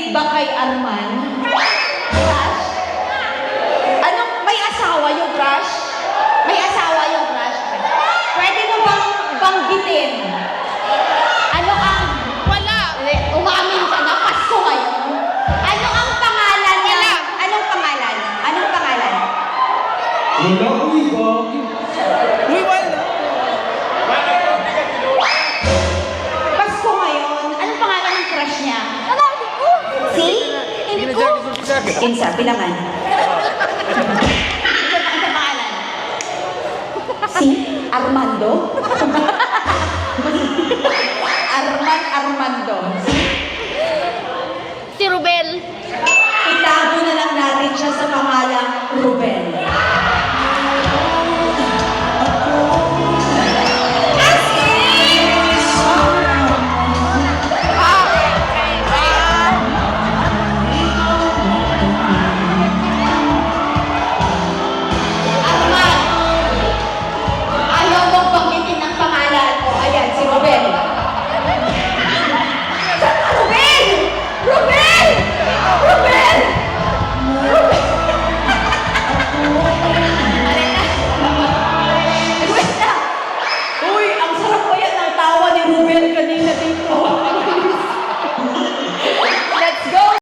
nakikinig ba kay Arman? Crush? Anong, may asawa yung crush? May asawa yung crush? Pwede mo bang banggitin? Ano ang... Wala. Umamin ka na, Pasko ngayon. Ano ang pangalan niya? Wala. Anong pangalan? Anong pangalan? Wala ko iba. Uy, wala. Pasko ngayon. Anong pangalan ng crush niya? Si? Hindi ko. Kinsa, bilangan. Ano pangalan? Si Armando?